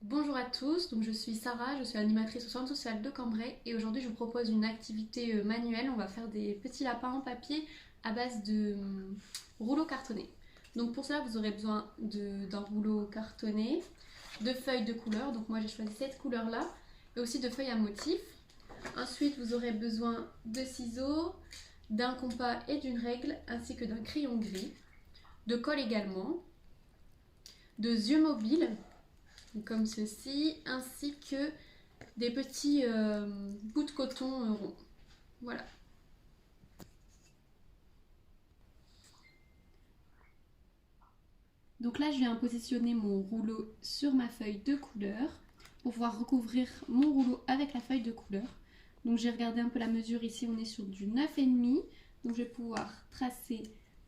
Bonjour à tous, donc je suis Sarah, je suis animatrice au centre social de Cambrai et aujourd'hui je vous propose une activité manuelle. On va faire des petits lapins en papier à base de rouleaux cartonnés. Donc pour cela vous aurez besoin d'un rouleau cartonné, de feuilles de couleur, donc moi j'ai choisi cette couleur là, et aussi de feuilles à motifs. Ensuite vous aurez besoin de ciseaux, d'un compas et d'une règle, ainsi que d'un crayon gris, de colle également, de yeux mobiles, comme ceci, ainsi que des petits bouts de coton ronds. Voilà. Donc là, je viens positionner mon rouleau sur ma feuille de couleur pour pouvoir recouvrir mon rouleau avec la feuille de couleur. Donc j'ai regardé un peu la mesure ici, on est sur du 9,5. Donc je vais pouvoir tracer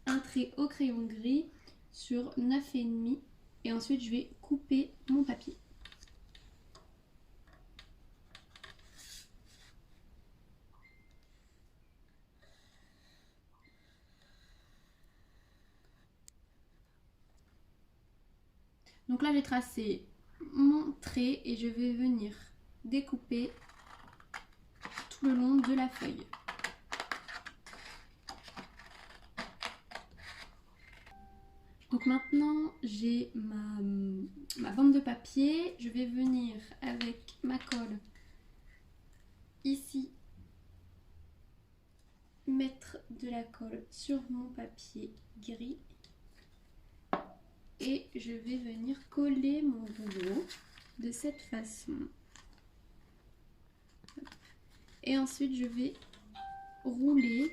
un trait au crayon gris sur 9,5 et ensuite je vais couper mon papier. Donc là j'ai tracé mon trait et je vais venir découper tout le long de la feuille. Donc maintenant j'ai ma bande de papier, je vais venir avec ma colle ici mettre de la colle sur mon papier gris et je vais venir coller mon rouleau de cette façon. Et ensuite je vais rouler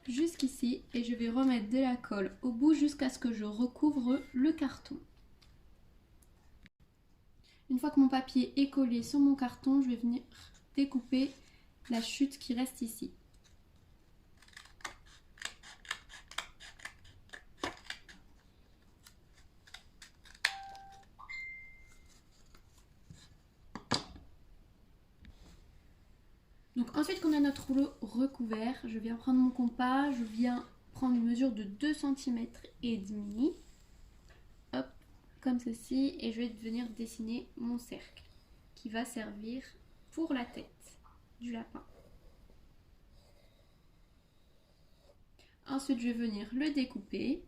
jusqu'ici et je vais remettre de la colle au bout jusqu'à ce que je recouvre le carton. Une fois que mon papier est collé sur mon carton, je vais venir découper la chute qui reste ici. Donc ensuite qu'on a notre rouleau recouvert, je viens prendre mon compas, je viens prendre une mesure de 2,5 cm. Hop, comme ceci, et je vais venir dessiner mon cercle qui va servir pour la tête du lapin. Ensuite, je vais venir le découper.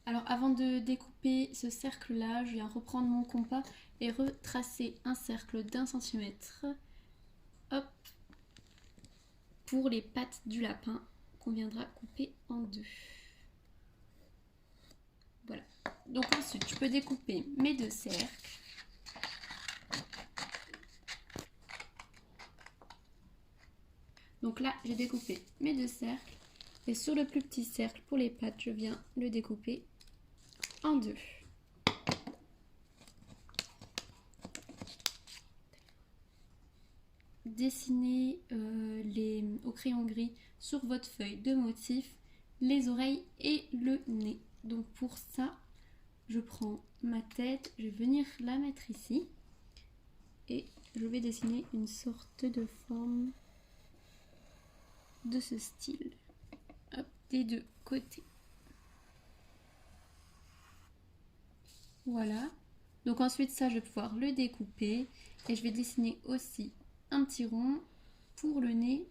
Alors avant de découper ce cercle-là, je viens reprendre mon compas et retracer un cercle d'1 centimètre. Hop, pour les pattes du lapin qu'on viendra couper en deux. Voilà. Donc ensuite, je peux découper mes deux cercles. Donc là, j'ai découpé mes deux cercles. Et sur le plus petit cercle, pour les pattes, je viens le découper en deux. Dessinez au crayon gris sur votre feuille de motif les oreilles et le nez. Donc pour ça, je prends ma tête, je vais venir la mettre ici et je vais dessiner une sorte de forme de ce style. Hop, des deux côtés. Voilà. Donc ensuite ça, je vais pouvoir le découper et je vais dessiner aussi un petit rond pour le nez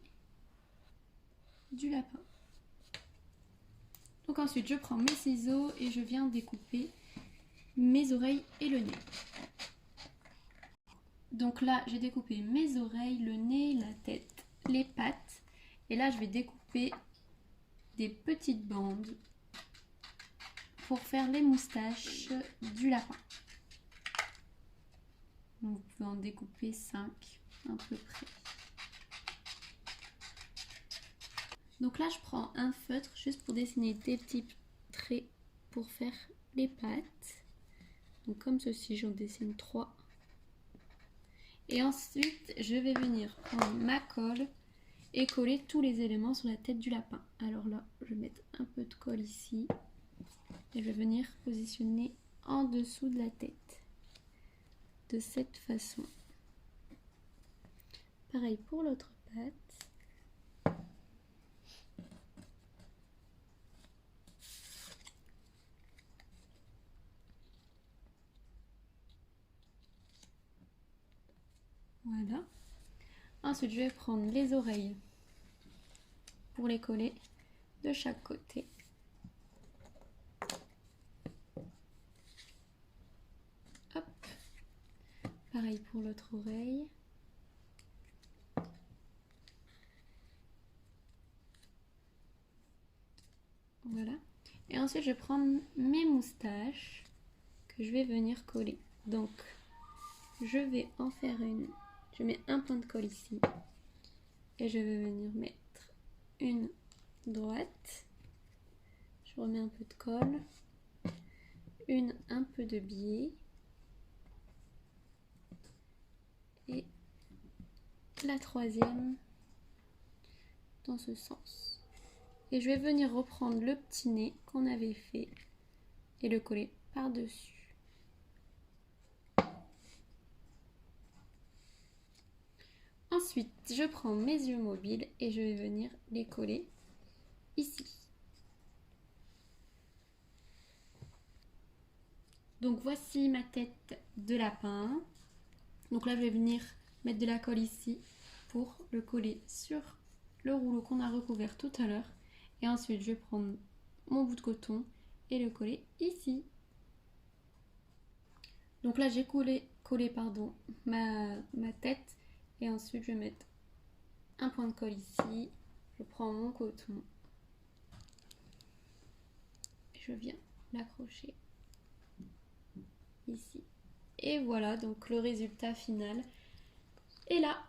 du lapin. Donc ensuite je prends mes ciseaux et je viens découper mes oreilles et le nez. Donc là j'ai découpé mes oreilles, le nez, la tête, les pattes et là je vais découper des petites bandes pour faire les moustaches du lapin. Donc vous pouvez en découper 5 à peu près. Donc là, je prends un feutre juste pour dessiner des petits traits pour faire les pattes. Donc comme ceci, j'en dessine 3. Et ensuite, je vais venir prendre ma colle et coller tous les éléments sur la tête du lapin. Alors là, je vais mettre un peu de colle ici et je vais venir positionner en dessous de la tête. de cette façon. Pareil pour l'autre patte. Voilà. Ensuite, je vais prendre les oreilles pour les coller de chaque côté. Hop. Pareil pour l'autre oreille. Voilà. Et ensuite, je vais prendre mes moustaches que je vais venir coller. Donc, je vais en faire une. Je mets un point de colle ici. Et je vais venir mettre une droite. Je remets un peu de colle. Une un peu de biais. Et la troisième dans ce sens. Et je vais venir reprendre le petit nez qu'on avait fait et le coller par-dessus. Ensuite, je prends mes yeux mobiles et je vais venir les coller ici. Donc voici ma tête de lapin. Donc là, je vais venir mettre de la colle ici pour le coller sur le rouleau qu'on a recouvert tout à l'heure. Et ensuite, je vais prendre mon bout de coton et le coller ici. Donc là, j'ai collé ma tête. Et ensuite, je vais mettre un point de colle ici. Je prends mon coton. Je viens l'accrocher ici. Et voilà, donc le résultat final est là.